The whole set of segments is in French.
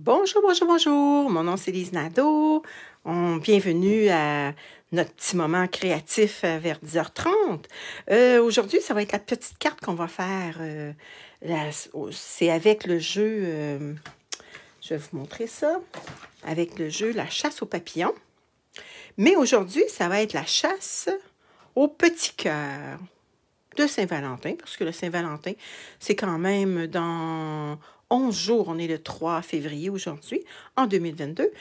Bonjour, bonjour, bonjour. Mon nom c'est Lise Nadeau. Bienvenue à notre petit moment créatif vers 10h30. Aujourd'hui, ça va être la petite carte qu'on va faire. C'est avec le jeu, je vais vous montrer ça, avec le jeu La chasse aux papillons. Mais aujourd'hui, ça va être la chasse au petit cœur de Saint-Valentin, parce que le Saint-Valentin, c'est quand même dans 11 jours. On est le 3 février aujourd'hui, en 2022.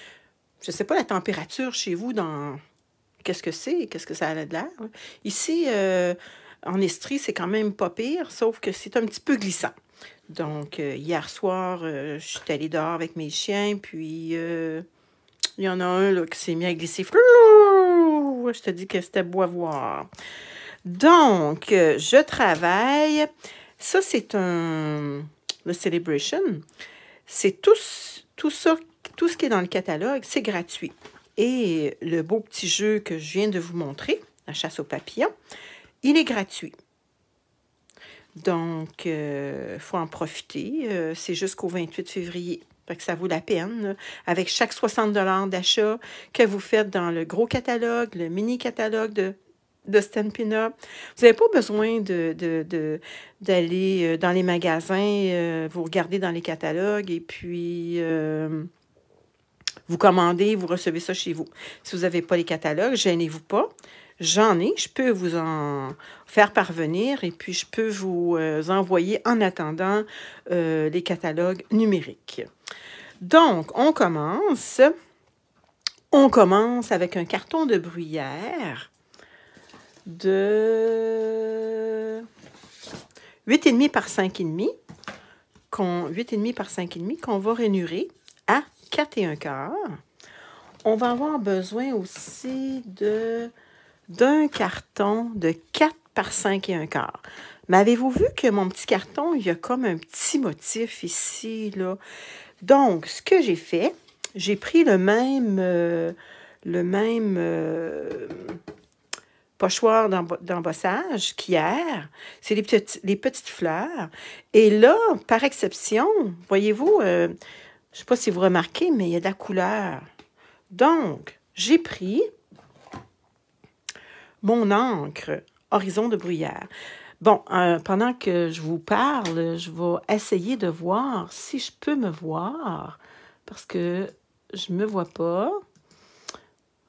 Je ne sais pas la température chez vous dans... Qu'est-ce que c'est? Qu'est-ce que ça a de l'air? Ici, en Estrie, c'est quand même pas pire, sauf que c'est un petit peu glissant. Donc, hier soir, je suis allée dehors avec mes chiens, puis il y en a un là, qui s'est mis à glisser. Je te dis que c'était beau à voir. Donc, je travaille. Ça, c'est le Celebration. C'est tout ça, tout ce qui est dans le catalogue, c'est gratuit. Et le beau petit jeu que je viens de vous montrer, la chasse aux papillons, il est gratuit. Donc, il faut en profiter. C'est jusqu'au 28 février. Fait que ça vaut la peine. Avec chaque 60 $ d'achat que vous faites dans le gros catalogue, le mini catalogue de Stampin' Up. Vous n'avez pas besoin d'aller dans les magasins, vous regardez dans les catalogues et puis vous commandez, vous recevez ça chez vous. Si vous n'avez pas les catalogues, gênez-vous pas. J'en ai, je peux vous en faire parvenir et puis je peux vous envoyer en attendant les catalogues numériques. Donc, on commence. On commence avec un carton de bruyère de 8,5 par 5,5, 8,5 par 5,5 qu'on va rainurer à 4,25. On va avoir besoin aussi d'un carton de 4 par 5,25. Mais avez-vous vu que mon petit carton, il y a comme un petit motif ici, là? Donc, ce que j'ai fait, j'ai pris le même pochoir d'embossage qu'hier. C'est les petites fleurs. Et là, par exception, voyez-vous, je ne sais pas si vous remarquez, mais il y a de la couleur. Donc, j'ai pris mon encre Horizon de bruyère. Bon, pendant que je vous parle, je vais essayer de voir si je peux me voir, parce que je ne me vois pas.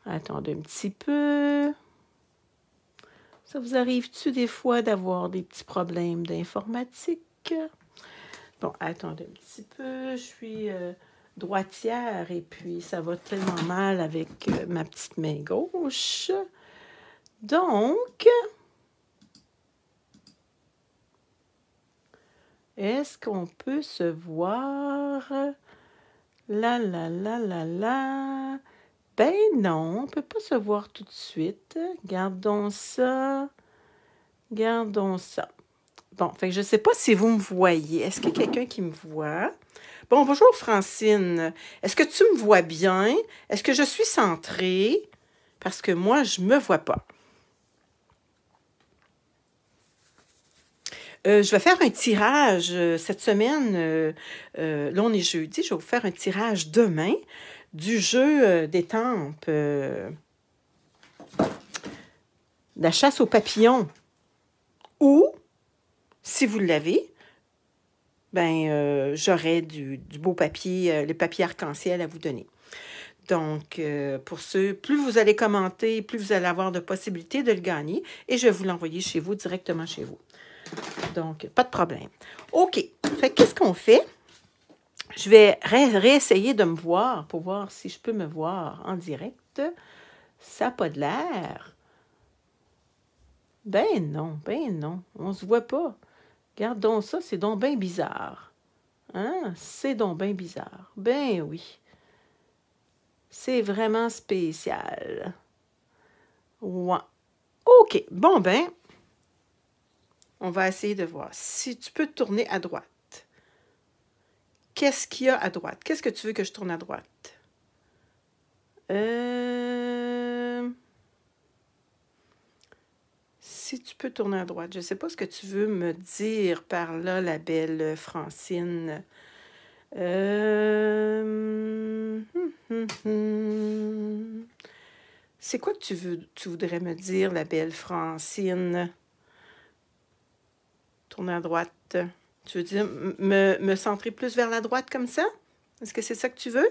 Attendez un petit peu. Ça vous arrive-tu des fois d'avoir des petits problèmes d'informatique? Bon, attendez un petit peu. Je suis droitière et puis ça va tellement mal avec ma petite main gauche. Donc, est-ce qu'on peut se voir? La, la, la, la, la. Ben non, on ne peut pas se voir tout de suite. Gardons ça. Gardons ça. Bon, fait que je ne sais pas si vous me voyez. Est-ce qu'il y a quelqu'un qui me voit? Bon, bonjour Francine. Est-ce que tu me vois bien? Est-ce que je suis centrée? Parce que moi, je ne me vois pas. Je vais faire un tirage cette semaine. Là, on est jeudi. Je vais vous faire un tirage demain du jeu d'étampes la chasse aux papillons. Ou, si vous l'avez, ben, j'aurai du beau papier, le papier arc-en-ciel à vous donner. Donc, pour ceux, plus vous allez commenter, plus vous allez avoir de possibilités de le gagner. Et je vais vous l'envoyer chez vous, directement chez vous. Donc, pas de problème. OK. Fait qu'est-ce qu'on fait? Je vais réessayer de me voir pour voir si je peux me voir en direct. Ça n'a pas de l'air. Ben non, on se voit pas. Regardons ça, c'est donc bien bizarre. Hein? C'est donc bien bizarre. Ben oui. C'est vraiment spécial. Ouais. OK. Bon, ben, on va essayer de voir. Si tu peux tourner à droite. Qu'est-ce qu'il y a à droite? Qu'est-ce que tu veux que je tourne à droite? Si tu peux tourner à droite. Je ne sais pas ce que tu veux me dire par là, la belle Francine. C'est quoi que tu voudrais me dire, la belle Francine? Tourner à droite. Tu veux dire me centrer plus vers la droite comme ça? Est-ce que c'est ça que tu veux?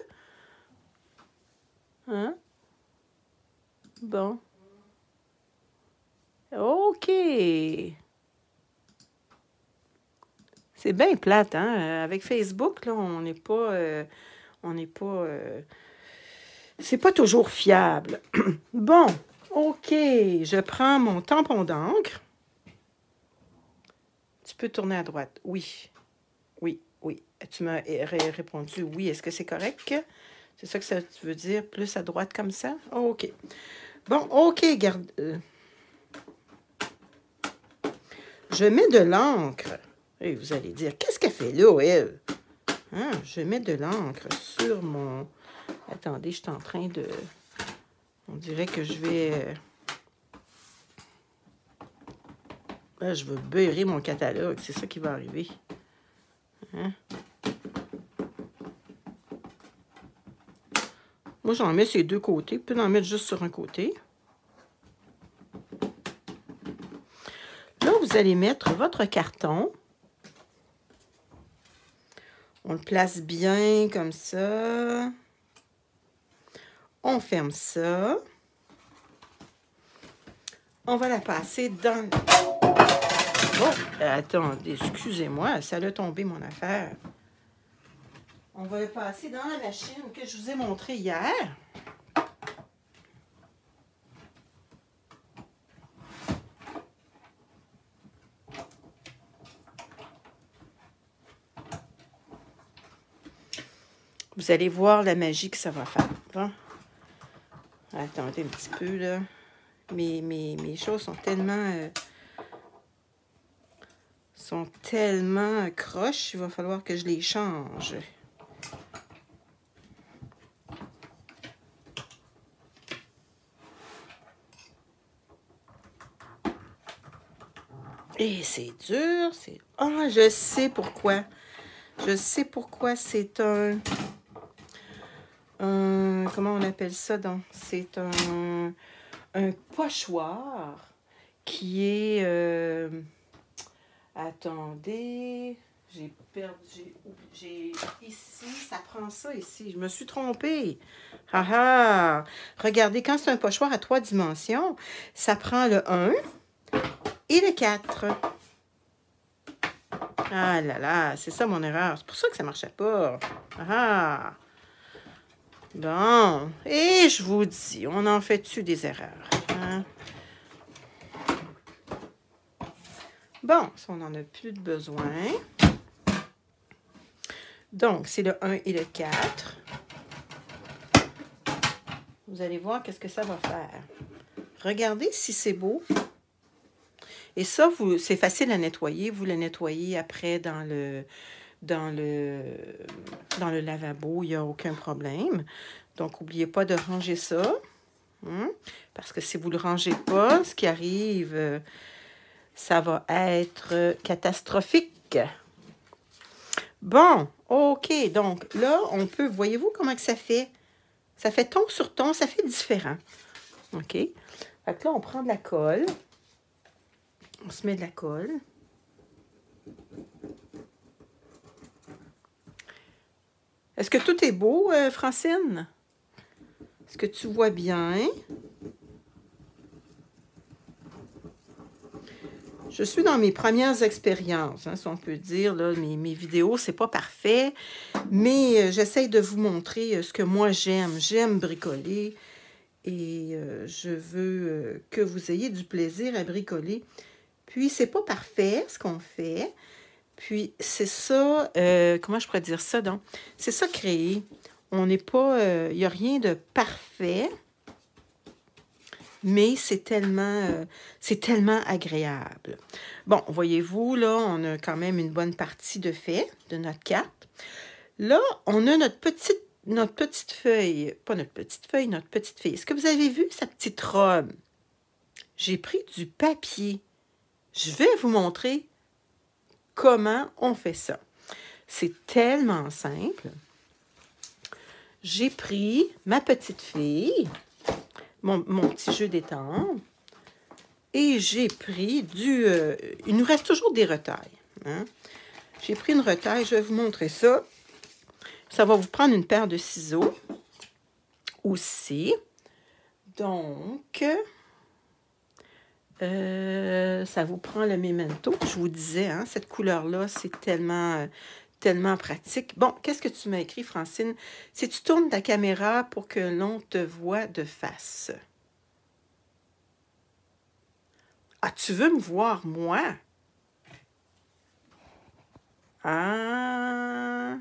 Hein? Bon. OK. C'est bien plate, hein? Avec Facebook, là, on n'est pas... c'est pas toujours fiable. Bon, OK. Je prends mon tampon d'encre. Tu peux tourner à droite. Oui. Oui, oui. Tu m'as répondu oui. Est-ce que c'est correct? C'est ça que ça veut dire? Plus à droite comme ça? OK. Bon, OK, garde... Je mets de l'encre. Et vous allez dire, qu'est-ce qu'elle fait là, elle? Hein? Je mets de l'encre sur mon... Attendez, je suis en train de... On dirait que je vais... Là, je vais beurrer mon catalogue. C'est ça qui va arriver. Hein? Moi, j'en mets sur les deux côtés. Je peux en mettre juste sur un côté. Là, vous allez mettre votre carton. On le place bien comme ça. On ferme ça. On va la passer dans... Oh, attendez, excusez-moi, ça a tombé mon affaire. On va le passer dans la machine que je vous ai montré hier. Vous allez voir la magie que ça va faire. Bon. Attendez un petit peu, là. Mes choses sont tellement croches, il va falloir que je les change. Et c'est dur, c'est... Ah, je sais pourquoi. Je sais pourquoi c'est un... Comment on appelle ça, donc? C'est un pochoir qui est... attendez, j'ai perdu... J'ai ici, ça prend ça ici. Je me suis trompée. Ah ah! Regardez, quand c'est un pochoir à 3 dimensions, ça prend le 1 et le 4. Ah là là, c'est ça mon erreur. C'est pour ça que ça ne marchait pas. Ah! Bon, et je vous dis, on en fait-tu des erreurs? Hein? Bon, ça, on n'en a plus de besoin. Donc, c'est le 1 et le 4. Vous allez voir qu'est-ce que ça va faire. Regardez si c'est beau. Et ça, c'est facile à nettoyer. Vous le nettoyez après dans le lavabo. Il n'y a aucun problème. Donc, n'oubliez pas de ranger ça. Hein? Parce que si vous ne le rangez pas, ce qui arrive, ça va être catastrophique. Bon, OK. Donc, là, on peut... Voyez-vous comment que ça fait? Ça fait ton sur ton. Ça fait différent. OK? Fait que là, on prend de la colle. On se met de la colle. Est-ce que tout est beau, Francine? Est-ce que tu vois bien? Je suis dans mes premières expériences, hein, si on peut dire. Là, mes vidéos, c'est pas parfait, mais j'essaye de vous montrer ce que moi j'aime. J'aime bricoler et je veux que vous ayez du plaisir à bricoler. Puis, c'est pas parfait, ce qu'on fait. Puis, c'est ça, comment je pourrais dire ça, donc? C'est ça, créer. On n'est pas, il n'y a rien de parfait, mais c'est tellement agréable. Bon, voyez-vous, là, on a quand même une bonne partie de fait de notre carte. Là, on a notre petite feuille, pas notre petite feuille, notre petite fille. Est-ce que vous avez vu sa petite robe? J'ai pris du papier. Je vais vous montrer comment on fait ça. C'est tellement simple. J'ai pris ma petite fille, mon petit jeu d'étang, et j'ai pris il nous reste toujours des retailles. Hein? J'ai pris une retaille, je vais vous montrer ça. Ça va vous prendre une paire de ciseaux aussi. Donc, ça vous prend le memento. Je vous disais, hein, cette couleur-là, c'est tellement pratique. Bon, qu'est-ce que tu m'as écrit, Francine? Si tu tournes ta caméra pour que l'on te voit de face. Ah, tu veux me voir, moi? Ah!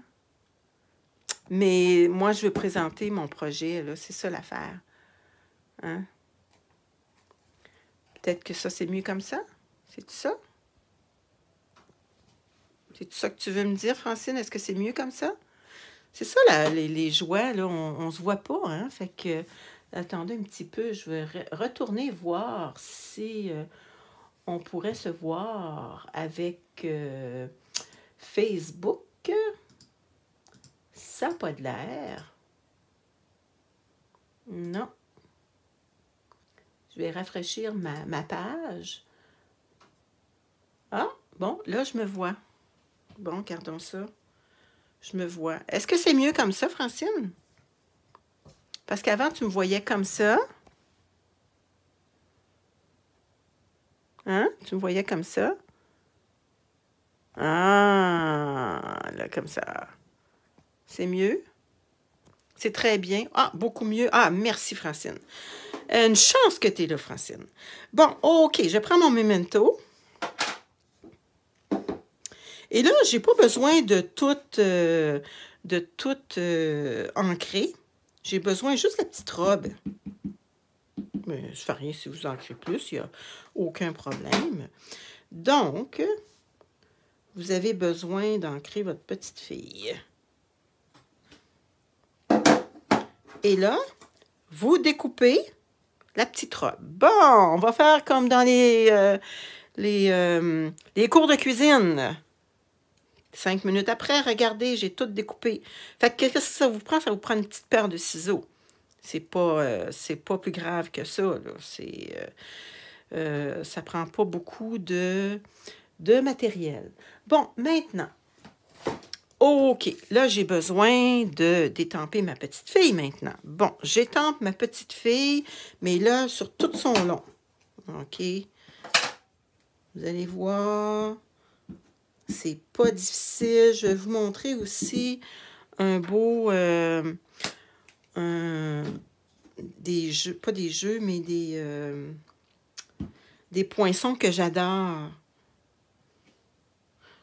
Mais moi, je veux présenter mon projet, là. C'est ça l'affaire. Hein? Peut-être que ça, c'est mieux comme ça? C'est ça? C'est ça que tu veux me dire, Francine? Est-ce que c'est mieux comme ça? C'est ça, là, les joies, là, on se voit pas, hein? Fait que, attendez un petit peu, je vais retourner voir si on pourrait se voir avec Facebook. Ça n'a pas de l'air. Non. Je vais rafraîchir ma page. Ah, bon, là, je me vois. Bon, gardons ça. Je me vois. Est-ce que c'est mieux comme ça, Francine? Parce qu'avant, tu me voyais comme ça. Hein? Tu me voyais comme ça. Ah, là, comme ça. C'est mieux? C'est très bien. Ah, beaucoup mieux. Ah, merci, Francine. Une chance que tu es là, Francine. Bon, OK, je prends mon memento. Et là, j'ai pas besoin de tout ancrer. J'ai besoin juste de la petite robe. Mais je fais rien si vous ancrez plus, il n'y a aucun problème. Donc, vous avez besoin d'ancrer votre petite fille. Et là, vous découpez la petite robe. Bon, on va faire comme dans les cours de cuisine. 5 minutes après, regardez, j'ai tout découpé. Fait que qu'est-ce que ça vous prend? Ça vous prend une petite paire de ciseaux. C'est pas plus grave que ça, là. Ça prend pas beaucoup de matériel. Bon, maintenant, OK, là, j'ai besoin d'étamper ma petite fille maintenant. Bon, j'étampe ma petite fille, mais là, sur tout son long. OK. Vous allez voir, c'est pas difficile. Je vais vous montrer aussi un beau... des jeux, pas des jeux, mais des poinçons que j'adore.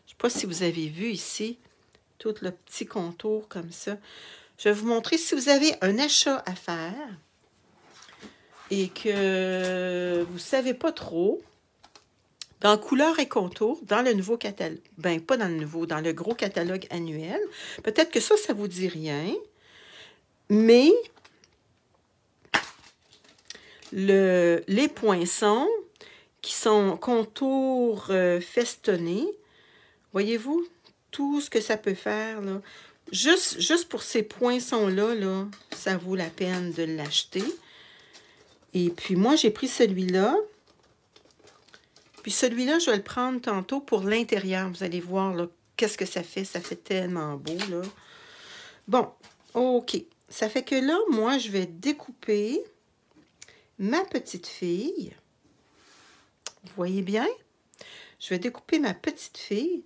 Je sais pas si vous avez vu ici, tout le petit contour comme ça. Je vais vous montrer si vous avez un achat à faire et que vous ne savez pas trop, dans couleur et contour, dans le nouveau catalogue, ben pas dans le nouveau, dans le gros catalogue annuel, peut-être que ça vous dit rien, mais les poinçons qui sont contours festonnés, voyez-vous tout ce que ça peut faire, là. Juste pour ces poinçons-là, là, ça vaut la peine de l'acheter. Et puis moi, j'ai pris celui-là. Puis celui-là, je vais le prendre tantôt pour l'intérieur. Vous allez voir, là, qu'est-ce que ça fait. Ça fait tellement beau, là. Bon, OK. Ça fait que là, moi, je vais découper ma petite fille. Vous voyez bien? Je vais découper ma petite fille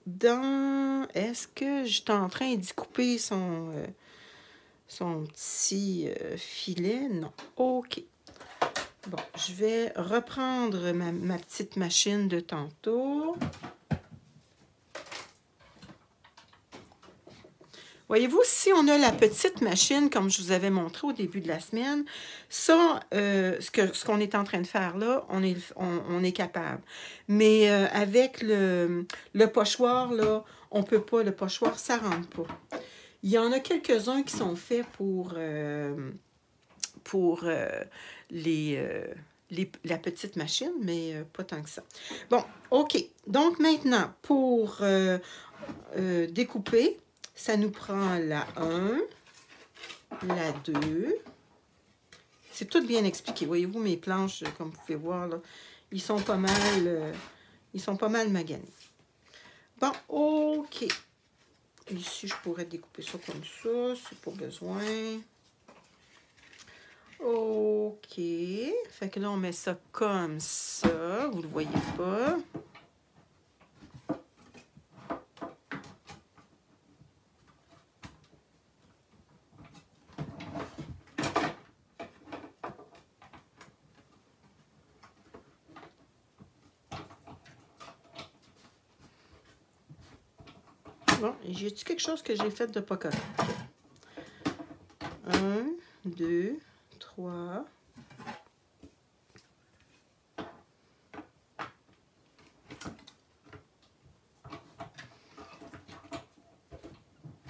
dans... Est-ce que je suis en train d'y couper son petit filet? Non. OK. Bon, je vais reprendre ma petite machine de tantôt. Voyez-vous, si on a la petite machine, comme je vous avais montré au début de la semaine, ça, ce qu'on est en train de faire là, on est capable. Mais avec le pochoir, là, on ne peut pas. Le pochoir, ça ne rentre pas. Il y en a quelques-uns qui sont faits pour les la petite machine, mais pas tant que ça. Bon, OK. Donc maintenant, pour découper, ça nous prend la 1, la 2. C'est tout bien expliqué. Voyez-vous, mes planches, comme vous pouvez voir, là, ils sont pas mal maganés. Bon, OK. Ici, je pourrais découper ça comme ça. C'est pas besoin. OK. Fait que là, on met ça comme ça. Vous le voyez pas. Bon, j'ai-tu quelque chose que j'ai fait de pas correct? 1, 2, 3.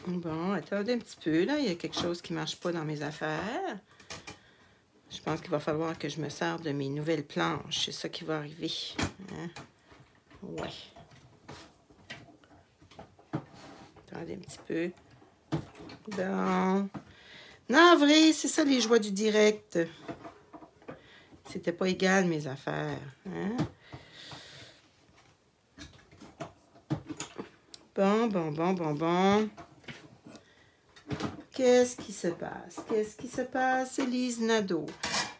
Bon, attendez un petit peu, là. Il y a quelque chose qui ne marche pas dans mes affaires. Je pense qu'il va falloir que je me sers de mes nouvelles planches. C'est ça qui va arriver. Hein? Ouais. Attendez un petit peu. Bon. Non, vrai, c'est ça les joies du direct. C'était pas égal, mes affaires. Hein? Bon. Qu'est-ce qui se passe? Qu'est-ce qui se passe, Elise Nadeau?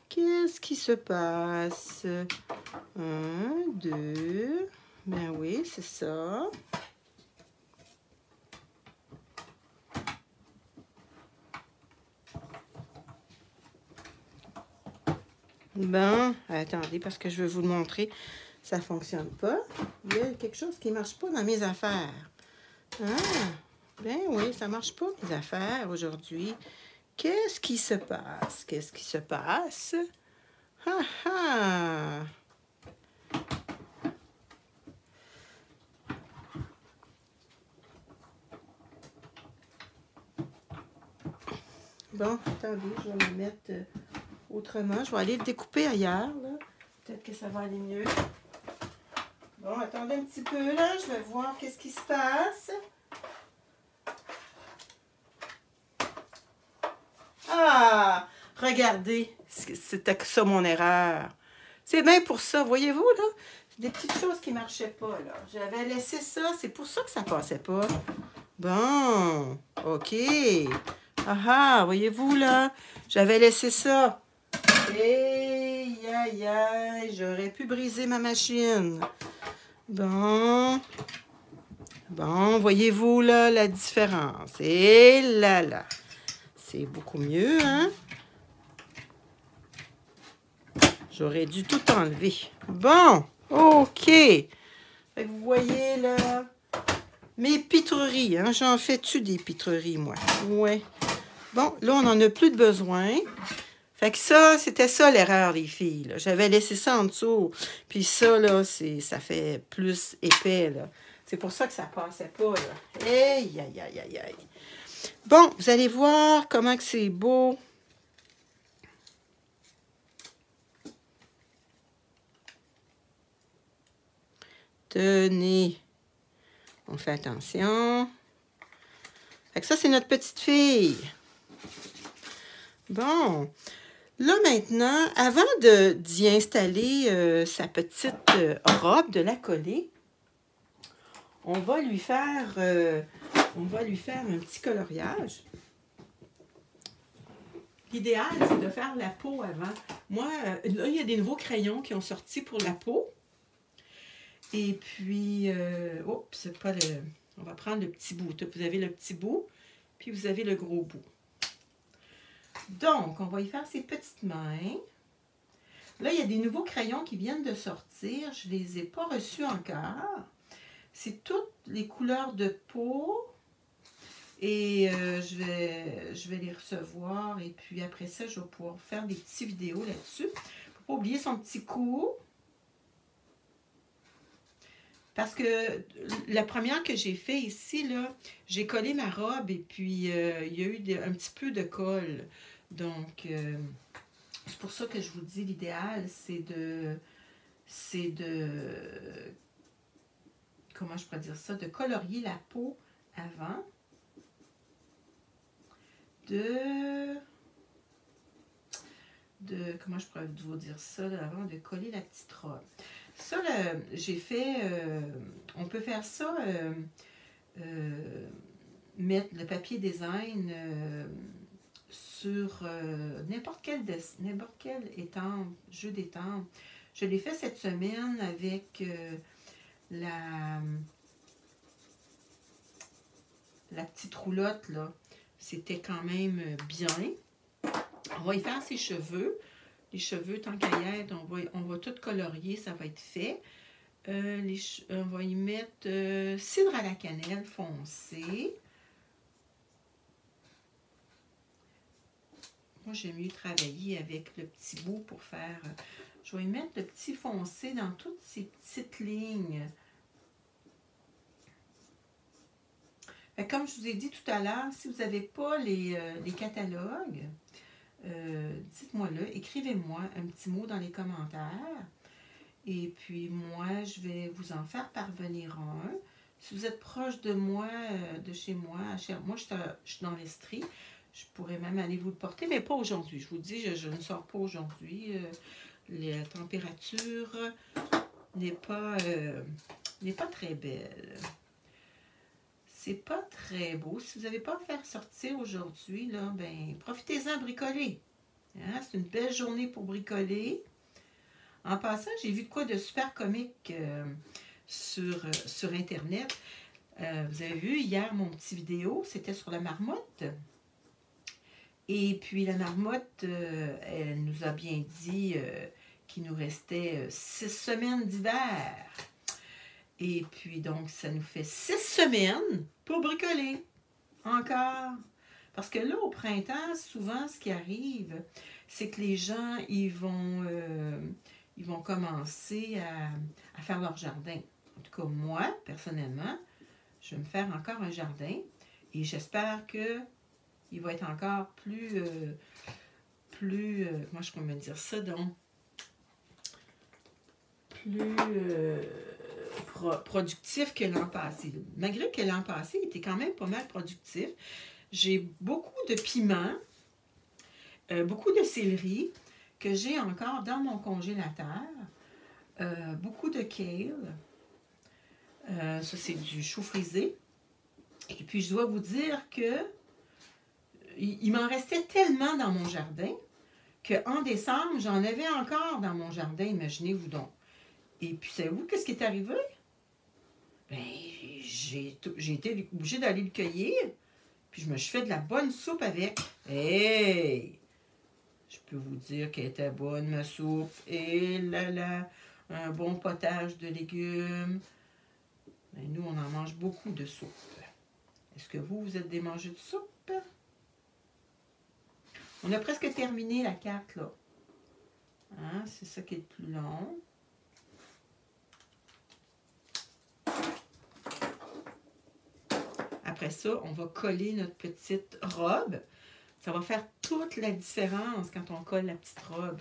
Qu'est-ce qui se passe? 1, 2. Ben oui, c'est ça. Bon, attendez, parce que je veux vous le montrer. Ça ne fonctionne pas. Il y a quelque chose qui ne marche pas dans mes affaires. Ah, ben oui, ça ne marche pas, mes affaires, aujourd'hui. Qu'est-ce qui se passe? Qu'est-ce qui se passe? Ah ah! Bon, attendez, je vais le mettre autrement. Je vais aller le découper ailleurs, là. Peut-être que ça va aller mieux. Bon, attendez un petit peu, là. Je vais voir qu'est-ce qui se passe. Ah! Regardez, c'était ça mon erreur. C'est bien pour ça, voyez-vous, là? Des petites choses qui ne marchaient pas, là. J'avais laissé ça, c'est pour ça que ça ne passait pas. Bon, OK. Ah ah, voyez-vous, là? J'avais laissé ça. Aïe, aïe, aïe, j'aurais pu briser ma machine. Bon, voyez-vous, là, la différence. Et là. C'est beaucoup mieux, hein? J'aurais dû tout enlever. Bon, OK. Fait que vous voyez, là, mes pitreries, hein? J'en fais-tu des pitreries, moi? Ouais. Bon, là, on n'en a plus de besoin. Fait que ça, c'était ça l'erreur, les filles. J'avais laissé ça en dessous. Puis ça, là, ça fait plus épais, là. C'est pour ça que ça passait pas, là. Aïe, aïe, aïe, aïe, aïe. Bon, vous allez voir comment que c'est beau. Tenez. On fait attention. Fait que ça, c'est notre petite fille. Bon. Là, maintenant, avant d'y installer sa petite robe, de la coller, on va lui faire un petit coloriage. L'idéal, c'est de faire la peau avant. Moi, là, il y a des nouveaux crayons qui ont sorti pour la peau. Et puis, c'est pas le... On va prendre le petit bout. Vous avez le petit bout, puis vous avez le gros bout. Donc, on va y faire ses petites mains. Là, il y a des nouveaux crayons qui viennent de sortir. Je ne les ai pas reçus encore. C'est toutes les couleurs de peau. Et je vais les recevoir. Et puis après ça, je vais pouvoir faire des petites vidéos là-dessus. Il ne faut pas oublier son petit cou. Parce que la première que j'ai fait ici, là, j'ai collé ma robe et puis il y a eu un petit peu de colle. Donc, C'est pour ça que je vous dis, l'idéal, comment je pourrais dire ça, de colorier la peau avant comment je pourrais vous dire ça, avant de coller la petite robe. Ça, j'ai fait, on peut faire ça, mettre le papier design sur n'importe quel jeu d'étampe. Je l'ai fait cette semaine avec la petite roulotte, là. C'était quand même bien. On va y faire ses cheveux. Les cheveux, tant qu'à y être, on va tout colorier, ça va être fait. On va y mettre cidre à la cannelle foncé. Moi, j'aime mieux travailler avec le petit bout pour faire... je vais y mettre le petit foncé dans toutes ces petites lignes. Comme je vous ai dit tout à l'heure, si vous n'avez pas les catalogues, dites-moi-le, écrivez-moi un petit mot dans les commentaires. Et puis moi, je vais vous en faire parvenir un. Si vous êtes proche de moi, de chez moi, moi je suis dans l'Estrie, je pourrais même aller vous le porter, mais pas aujourd'hui. Je vous dis, je ne sors pas aujourd'hui. La température n'est pas très belle. C'est pas très beau. Si vous n'avez pas à faire sortir aujourd'hui, là, ben, profitez-en à bricoler. Hein? C'est une belle journée pour bricoler. En passant, j'ai vu de quoi de super comique sur Internet. Vous avez vu hier mon petit vidéo, c'était sur la marmotte. Et puis la marmotte, elle nous a bien dit qu'il nous restait 6 semaines d'hiver. Et puis donc, ça nous fait 6 semaines pour bricoler. Encore. Parce que là, au printemps, souvent, ce qui arrive, c'est que les gens, ils vont commencer à faire leur jardin. En tout cas, moi, personnellement, je vais me faire encore un jardin. Et j'espère qu'il va être encore plus comment je peux me dire ça, donc, plus productif que l'an passé. Malgré que l'an passé, il était quand même pas mal productif. J'ai beaucoup de piments, beaucoup de céleri que j'ai encore dans mon congélateur. Beaucoup de kale. Ça, c'est du chou frisé. Et puis, je dois vous dire que il m'en restait tellement dans mon jardin qu'en décembre, j'en avais encore dans mon jardin, imaginez-vous donc. Et puis, savez-vous qu'est-ce qui est arrivé? Ben, j'ai été obligée d'aller le cueillir. Puis, je me suis fait de la bonne soupe avec. Hey! Je peux vous dire qu'elle était bonne, ma soupe. Et là là, un bon potage de légumes. Ben, nous, on en mange beaucoup de soupe. Est-ce que vous êtes des mangeurs de soupe? On a presque terminé la carte, là. Hein? C'est ça qui est le plus long. Après ça, on va coller notre petite robe. Ça va faire toute la différence quand on colle la petite robe.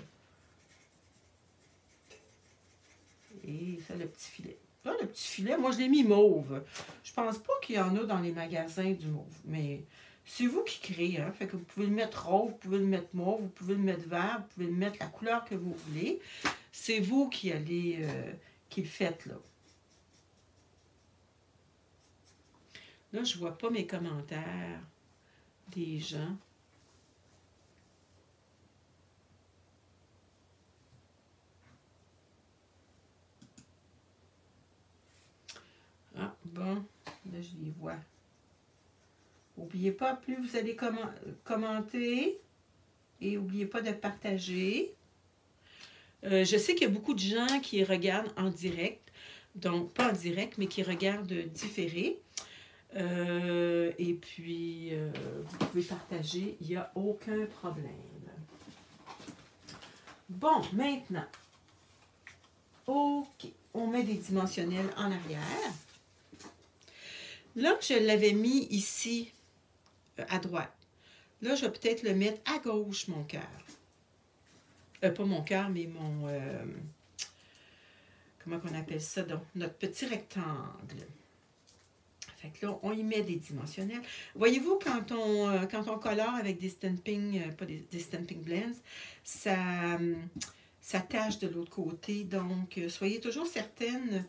Et ça, le petit filet. Là, le petit filet, moi, je l'ai mis mauve. Je pense pas qu'il y en a dans les magasins du mauve, mais c'est vous qui créez. Hein? Fait que vous pouvez le mettre rose, vous pouvez le mettre mauve, vous pouvez le mettre vert, vous pouvez le mettre la couleur que vous voulez. C'est vous qui allez, qui le faites, là. Là, je vois pas mes commentaires des gens. Ah, bon, là, je les vois. N'oubliez pas, plus vous allez commenter et n'oubliez pas de partager. Je sais qu'il y a beaucoup de gens qui regardent en direct, donc pas en direct, mais qui regardent différé. Et puis, vous pouvez partager, il n'y a aucun problème. Bon, maintenant, OK, on met des dimensionnels en arrière. Là, je l'avais mis ici, à droite. Là, je vais peut-être le mettre à gauche, mon cœur. Pas mon cœur, mais mon... comment on appelle ça? Donc, notre petit rectangle. Fait que là, on y met des dimensionnels. Voyez-vous, quand on colore avec des stamping, pas des stamping blends, ça tâche de l'autre côté. Donc, soyez toujours certaine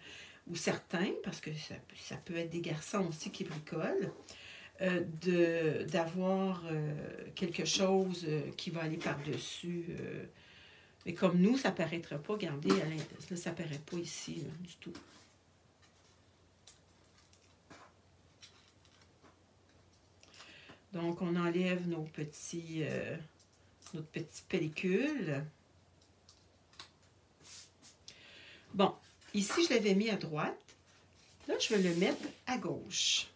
ou certains, parce que ça peut être des garçons aussi qui bricolent, d'avoir quelque chose qui va aller par-dessus. Mais comme nous, ça ne paraîtra pas. Regardez, là, ça ne paraît pas ici là, du tout. Donc, on enlève notre petite pellicule. Bon, ici, je l'avais mis à droite. Là, je vais le mettre à gauche.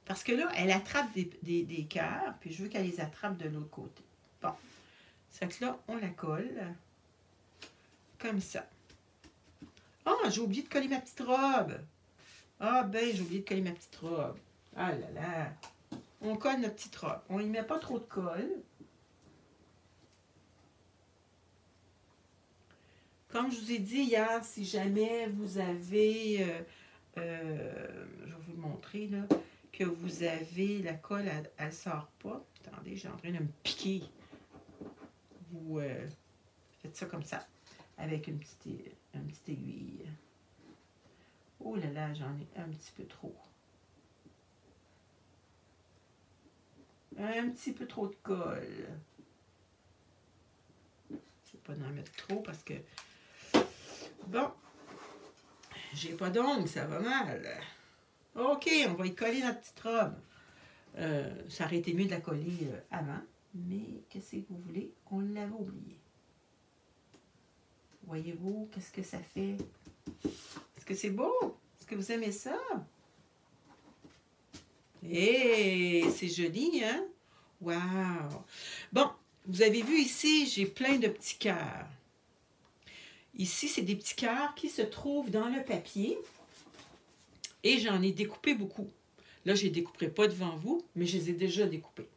Parce que là, elle attrape des cœurs, puis je veux qu'elle les attrape de l'autre côté. Bon, c'est que là, on la colle comme ça. Ah, j'ai oublié de coller ma petite robe. Ah ben, j'ai oublié de coller ma petite robe. Ah là là. On colle notre petite robe. On n'y met pas trop de colle. Comme je vous ai dit hier, si jamais vous avez, je vais vous le montrer là, que vous avez la colle, elle ne sort pas. Attendez, j'ai en train de me piquer. Vous faites ça comme ça, avec une petite aiguille. Oh là là, j'en ai un petit peu trop. Un petit peu trop de colle. Je ne vais pas en mettre trop parce que... Bon, j'ai pas d'ongles, ça va mal. OK, on va y coller notre petite robe. Ça aurait été mieux de la coller avant, mais qu'est-ce que vous voulez? On l'avait oublié. Voyez-vous, qu'est-ce que ça fait? Est-ce que c'est beau? Est-ce que vous aimez ça? Hé, c'est joli, hein? Wow! Bon, vous avez vu ici, j'ai plein de petits cœurs. Ici, c'est des petits cœurs qui se trouvent dans le papier. Et j'en ai découpé beaucoup. Là, je ne les découperai pas devant vous, mais je les ai déjà découpés.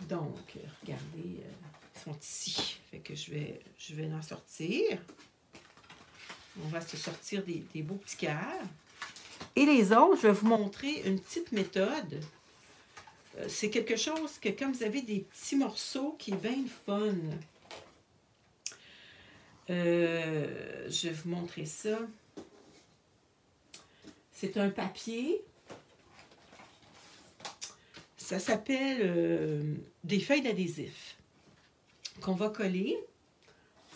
Donc, regardez, ils sont ici. Fait que je vais en sortir. On va se sortir des beaux petits cœurs. Et les autres, je vais vous montrer une petite méthode. C'est quelque chose que quand vous avez des petits morceaux qui est bien fun. Je vais vous montrer ça. C'est un papier. Ça s'appelle des feuilles d'adhésif qu'on va coller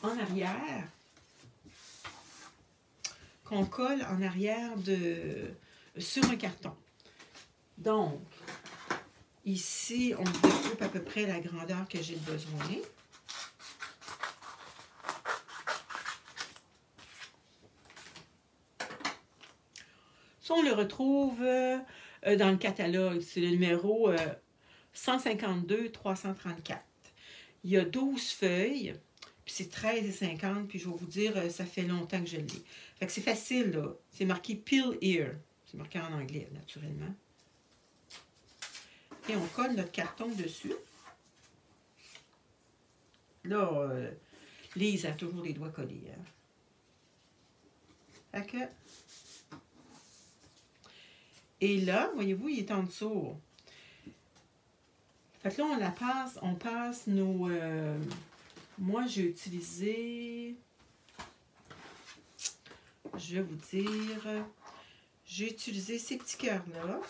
en arrière. Qu'on colle en arrière sur un carton. Donc, ici, on découpe à peu près la grandeur que j'ai besoin. Ça, on le retrouve dans le catalogue. C'est le numéro 152-334. Il y a 12 feuilles, puis c'est 13,50. Puis je vais vous dire, ça fait longtemps que je l'ai. Fait que c'est facile, là. C'est marqué Peel Here. C'est marqué en anglais, naturellement. Et on colle notre carton dessus. Là, Lise a toujours les doigts collés. Hein. Fait que... Et là, voyez-vous, il est en dessous. Fait que là, on passe nos... moi, j'ai utilisé... Je vais vous dire... J'ai utilisé ces petits cœurs-là.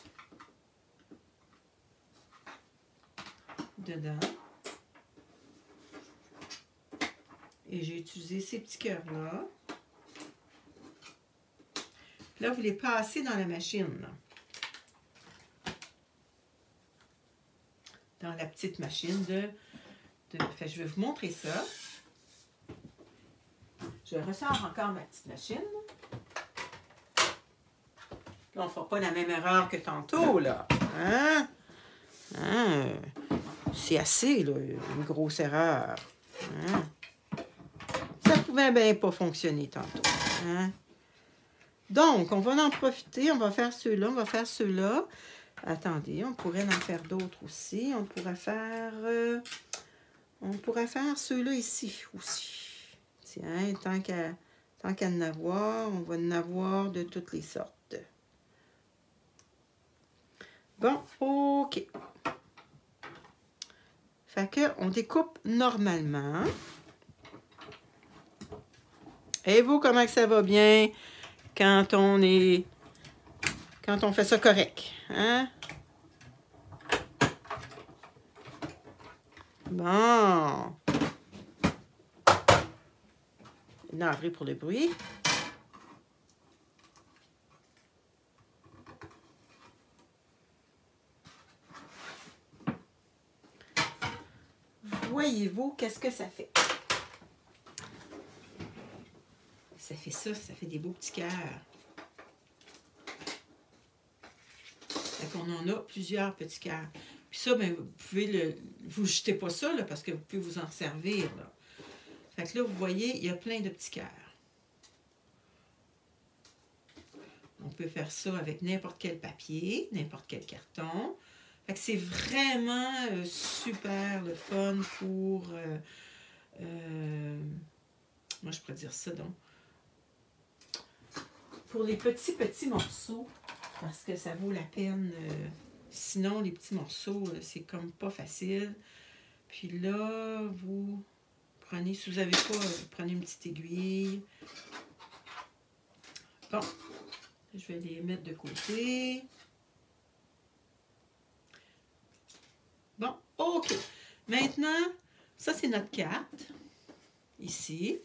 Dedans. Et j'ai utilisé ces petits cœurs-là. Là, vous les passez dans la machine. Là. Dans la petite machine Fait, je vais vous montrer ça. Je ressors encore ma petite machine. Là, on ne fera pas la même erreur que tantôt, là. Hein? Hein? C'est assez, là, une grosse erreur. Hein? Ça pouvait bien pas fonctionner tantôt. Hein? Donc, on va en profiter. On va faire ceux-là. On va faire ceux-là. Attendez, on pourrait en faire d'autres aussi. On pourrait faire... On pourrait faire ceux-là ici aussi. Tiens, tant qu'à en avoir, on va en avoir de toutes les sortes. Bon, OK. Fait que on découpe normalement. Et vous, comment que ça va bien quand on fait ça correct, hein? Bon. Navré pour le bruit. Voyez-vous, qu'est-ce que ça fait? Ça fait ça fait des beaux petits cœurs. Fait qu'on en a plusieurs petits cœurs. Puis ça, ben, vous pouvez vous jetez pas ça, là, parce que vous pouvez vous en servir, là. Fait que là, vous voyez, il y a plein de petits cœurs. On peut faire ça avec n'importe quel papier, n'importe quel carton. Fait que c'est vraiment super le fun pour... moi, je pourrais dire ça, donc. Pour les petits morceaux, parce que ça vaut la peine. Sinon, les petits morceaux, c'est comme pas facile. Puis là, vous prenez, si vous n'avez pas, vous prenez une petite aiguille. Bon, je vais les mettre de côté. Bon, OK. Maintenant, ça, c'est notre carte. Ici.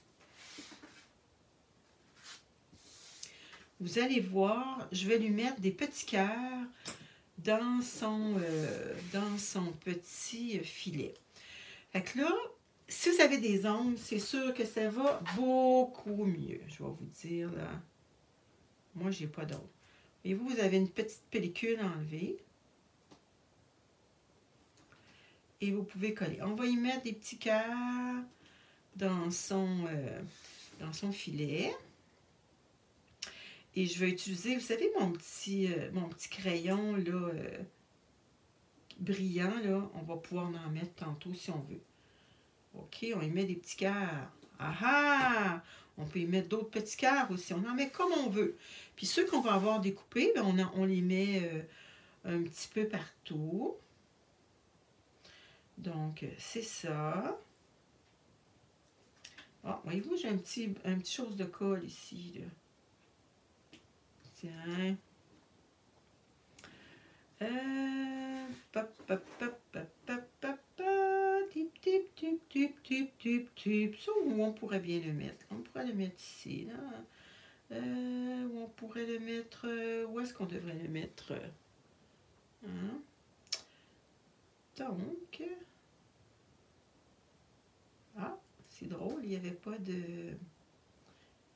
Vous allez voir, je vais lui mettre des petits cœurs dans son petit filet. Fait que là, si vous avez des ongles, c'est sûr que ça va beaucoup mieux. Je vais vous dire, là. Moi, j'ai pas d'ongles. Et vous avez une petite pellicule enlevée. Et vous pouvez coller. On va y mettre des petits cœurs dans son filet. Et je vais utiliser, vous savez, mon petit crayon là, brillant, là, on va pouvoir en mettre tantôt si on veut. OK, on y met des petits cœurs. Ah ah! On peut y mettre d'autres petits cœurs aussi. On en met comme on veut. Puis ceux qu'on va avoir découpés, ben on les met un petit peu partout. Donc, c'est ça. Ah, voyez-vous, j'ai un petit chose de colle ici, là. Tiens. Pop, pop, pop, pop, pop, pop, pop. Tip, tip, tip, tip, tip, tip, tip. Ça, où on pourrait bien le mettre? On pourrait le mettre ici, là. Où on pourrait le mettre... où est-ce qu'on devrait le mettre? Hein? Donc... Ah, c'est drôle, il n'y avait pas de...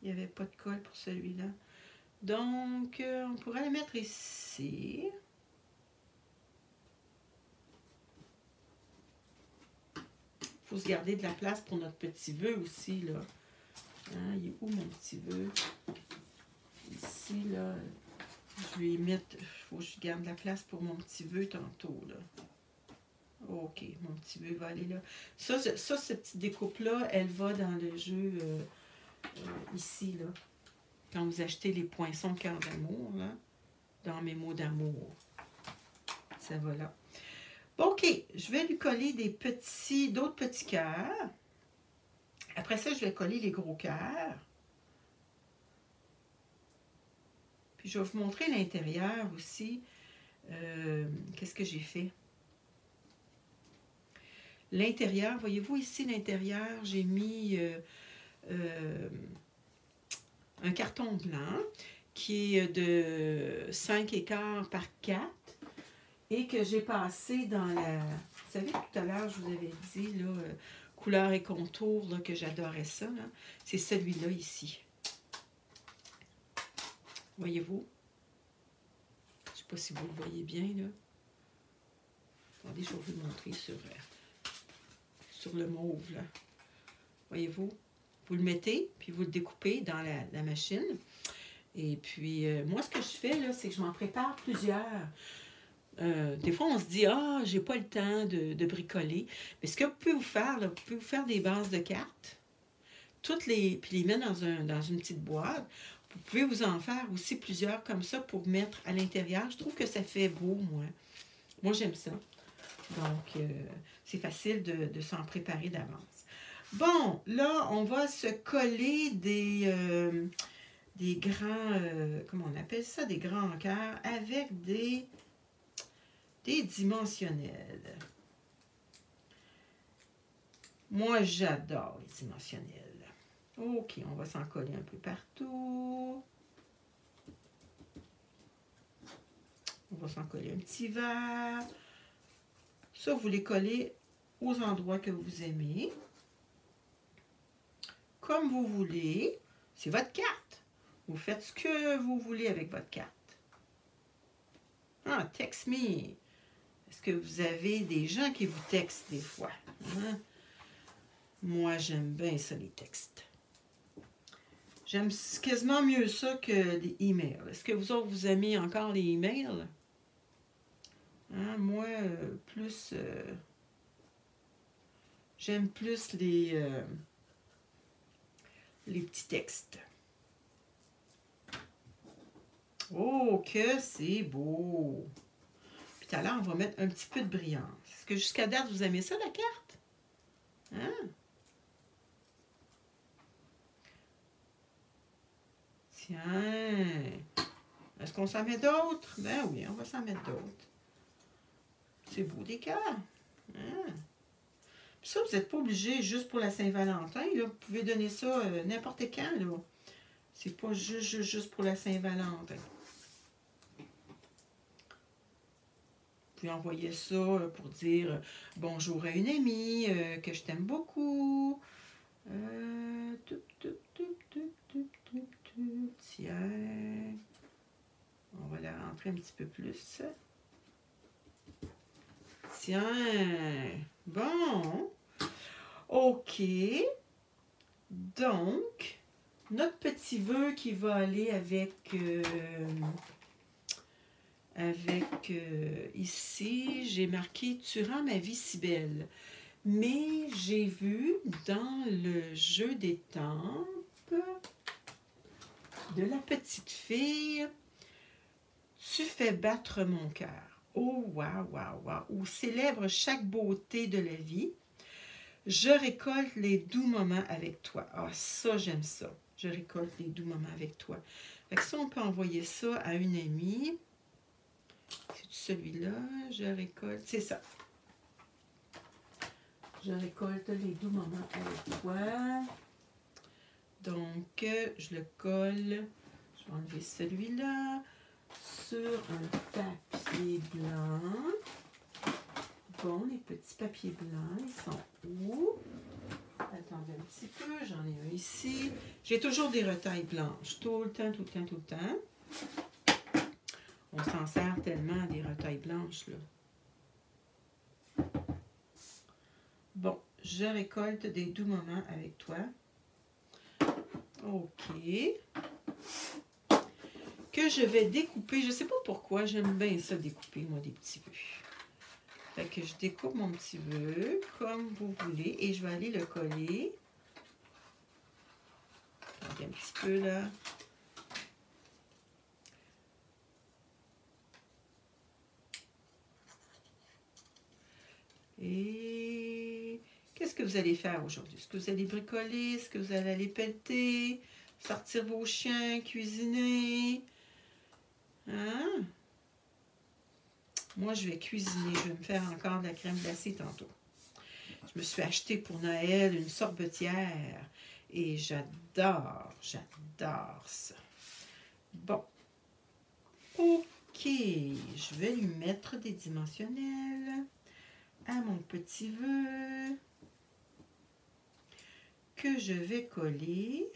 Il n'y avait pas de colle pour celui-là. Donc, on pourrait le mettre ici. Il faut se garder de la place pour notre petit vœu aussi, là. Hein, il est où mon petit vœu? Ici, là. Je vais y mettre... Il faut que je garde la place pour mon petit vœu tantôt, là. OK, mon petit vœu va aller là. Ça cette petite découpe-là, elle va dans le jeu ici, là. Quand vous achetez les poinçons cœur d'amour, là, dans mes mots d'amour. Ça va là. Bon, OK, je vais lui coller d'autres petits cœurs. Après ça, je vais coller les gros cœurs. Puis je vais vous montrer l'intérieur aussi. Qu'est-ce que j'ai fait? L'intérieur, voyez-vous ici l'intérieur, j'ai mis un carton blanc qui est de 5,25 par 4 et que j'ai passé dans la... Vous savez, tout à l'heure, je vous avais dit, là, couleur et contour, là, que j'adorais ça. C'est celui-là ici. Voyez-vous? Je ne sais pas si vous le voyez bien, là. Attendez, je vais vous le montrer sur le mauve, là. Voyez-vous? Vous le mettez, puis vous le découpez dans la machine. Et puis, moi, ce que je fais, là, c'est que je m'en prépare plusieurs. des fois, on se dit, ah, j'ai pas le temps de bricoler. Mais ce que vous pouvez vous faire, là, vous pouvez vous faire des bases de cartes, puis les mettre dans une petite boîte. Vous pouvez vous en faire aussi plusieurs comme ça pour mettre à l'intérieur. Je trouve que ça fait beau, moi. Moi, j'aime ça. Donc, c'est facile de s'en préparer d'avance. Bon, là, on va se coller des grands, comment on appelle ça, des grands cœurs avec des dimensionnels. Moi, j'adore les dimensionnels. OK, on va s'en coller un peu partout. On va s'en coller un petit verre. Ça, vous les collez aux endroits que vous aimez. Comme vous voulez. C'est votre carte. Vous faites ce que vous voulez avec votre carte. Ah, text me. Est-ce que vous avez des gens qui vous textent des fois? Hein? Moi, j'aime bien ça, les textes. J'aime quasiment mieux ça que des emails. Est-ce que vous autres, vous aimez encore les emails? Hein? Moi, j'aime plus les petits textes. Oh, que c'est beau! Puis tout à l'heure, on va mettre un petit peu de brillance. Est-ce que jusqu'à date, vous aimez ça, la carte? Hein? Tiens! Est-ce qu'on s'en met d'autres? Ben oui, on va s'en mettre d'autres. C'est beau des cœurs. Hein? Puis ça, vous n'êtes pas obligé juste pour la Saint-Valentin. Vous pouvez donner ça n'importe quand. Là. C'est pas juste pour la Saint-Valentin. Vous pouvez envoyer ça pour dire bonjour à une amie, que je t'aime beaucoup. Tiens. On va la rentrer un petit peu plus. Tiens. Bon. OK. Donc, notre petit vœu qui va aller avec ici, j'ai marqué « Tu rends ma vie si belle ». Mais j'ai vu dans le jeu des tempes de la petite fille « Tu fais battre mon cœur ». Oh, waouh, waouh, waouh. Ou célèbre chaque beauté de la vie. Je récolte les doux moments avec toi. Ah, ça, j'aime ça. Je récolte les doux moments avec toi. Fait que ça, on peut envoyer ça à une amie. C'est celui-là. Je récolte. C'est ça. Je récolte les doux moments avec toi. Donc, je le colle. Je vais enlever celui-là sur un papier blanc. Bon, les petits papiers blancs, ils sont où? Attendez un petit peu, j'en ai un ici. J'ai toujours des retailles blanches, tout le temps, tout le temps, tout le temps. On s'en sert tellement des retailles blanches, là. Bon, je récolte des doux moments avec toi. OK. Que je vais découper. Je ne sais pas pourquoi, j'aime bien ça découper, moi, des petits vœux. Fait que je découpe mon petit vœu comme vous voulez et je vais aller le coller. Attendez un petit peu là. Et qu'est-ce que vous allez faire aujourd'hui? Est-ce que vous allez bricoler? Est-ce que vous allez aller pelleter? Sortir vos chiens? Cuisiner? Hein? Moi, je vais cuisiner. Je vais me faire encore de la crème glacée tantôt. Je me suis acheté pour Noël une sorbetière. Et j'adore ça. Bon. OK. Je vais lui mettre des dimensionnels à mon petit vœu que je vais coller.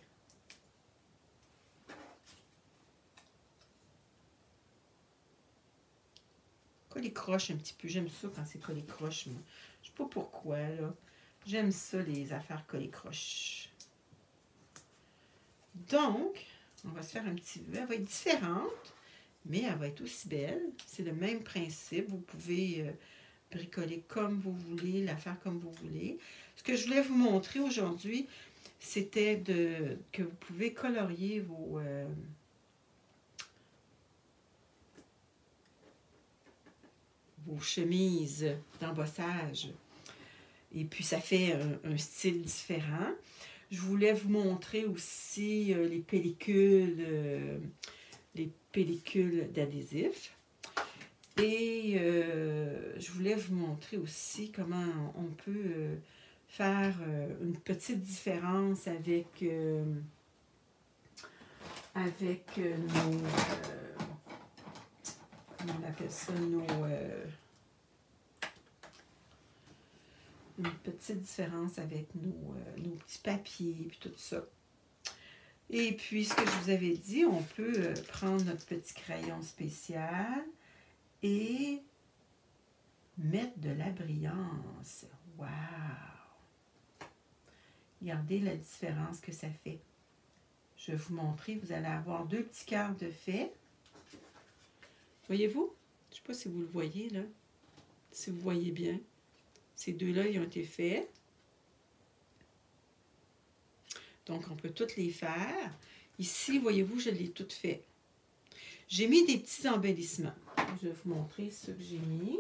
Coller croche un petit peu. J'aime ça quand c'est coller croche. Mais je ne sais pas pourquoi, là. J'aime ça, les affaires coller croche. Donc, on va se faire un petit vœu. Elle va être différente, mais elle va être aussi belle. C'est le même principe. Vous pouvez bricoler comme vous voulez, la faire comme vous voulez. Ce que je voulais vous montrer aujourd'hui, c'était que vous pouvez colorier vos chemises d'embossage. Et puis, ça fait un style différent. Je voulais vous montrer aussi les pellicules d'adhésif. Et je voulais vous montrer aussi comment on peut faire une petite différence avec nos... comment on appelle ça? Une petite différence avec nos petits papiers et tout ça. Et puis, ce que je vous avais dit, on peut prendre notre petit crayon spécial et mettre de la brillance. Wow! Regardez la différence que ça fait. Je vais vous montrer. Vous allez avoir 2 petits cœurs de fait. Voyez-vous? Je ne sais pas si vous le voyez, là. Si vous voyez bien. Ces 2-là, ils ont été faits. Donc, on peut toutes les faire. Ici, voyez-vous, je l'ai toutes fait. J'ai mis des petits embellissements. Je vais vous montrer ce que j'ai mis.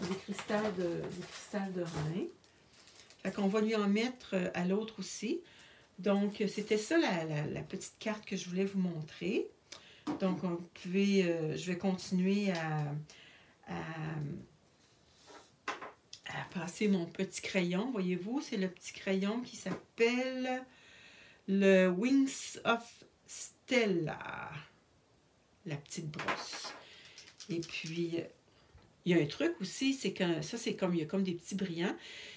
Des cristals de rein. Fait qu'on va lui en mettre à l'autre aussi. Donc, c'était ça la petite carte que je voulais vous montrer. Donc, je vais continuer à passer mon petit crayon. Voyez-vous, c'est le petit crayon qui s'appelle le Wings of Stella. La petite brosse. Et puis, il y a un truc aussi, c'est que ça, il y a comme des petits brillants.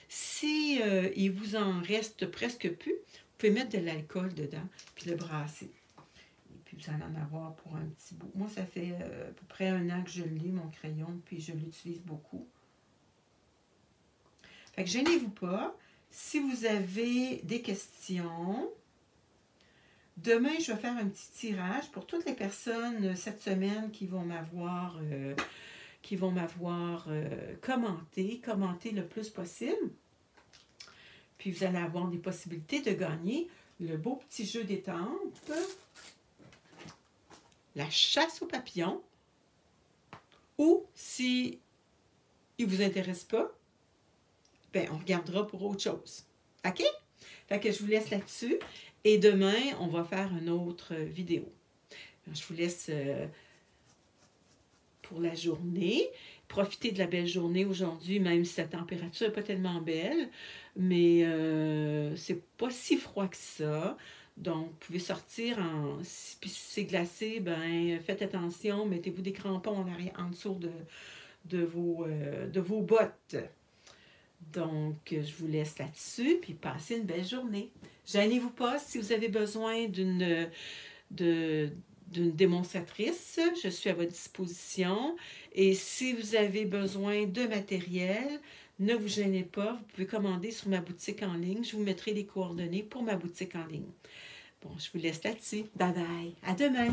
Si il vous en reste presque plus, vous pouvez mettre de l'alcool dedans, puis le brasser. Et puis, vous allez en avoir pour un petit bout. Moi, ça fait à peu près 1 an que je lis mon crayon, puis je l'utilise beaucoup. Fait que gênez-vous pas. Si vous avez des questions, demain, je vais faire un petit tirage pour toutes les personnes cette semaine qui vont m'avoir commenté le plus possible. Puis vous allez avoir des possibilités de gagner le beau petit jeu d'étampes, la chasse aux papillons, ou si il ne vous intéresse pas, ben on regardera pour autre chose. OK? Fait que je vous laisse là-dessus. Et demain, on va faire une autre vidéo. Je vous laisse pour la journée. Profitez de la belle journée aujourd'hui, même si la température n'est pas tellement belle. Mais c'est pas si froid que ça. Donc, vous pouvez sortir puis si c'est glacé, ben faites attention, mettez-vous des crampons en dessous de vos bottes. Donc, je vous laisse là-dessus, puis passez une belle journée. Gênez-vous pas si vous avez besoin d'une démonstratrice, je suis à votre disposition. Et si vous avez besoin de matériel, ne vous gênez pas, vous pouvez commander sur ma boutique en ligne. Je vous mettrai les coordonnées pour ma boutique en ligne. Bon, je vous laisse là-dessus. Bye bye. À demain.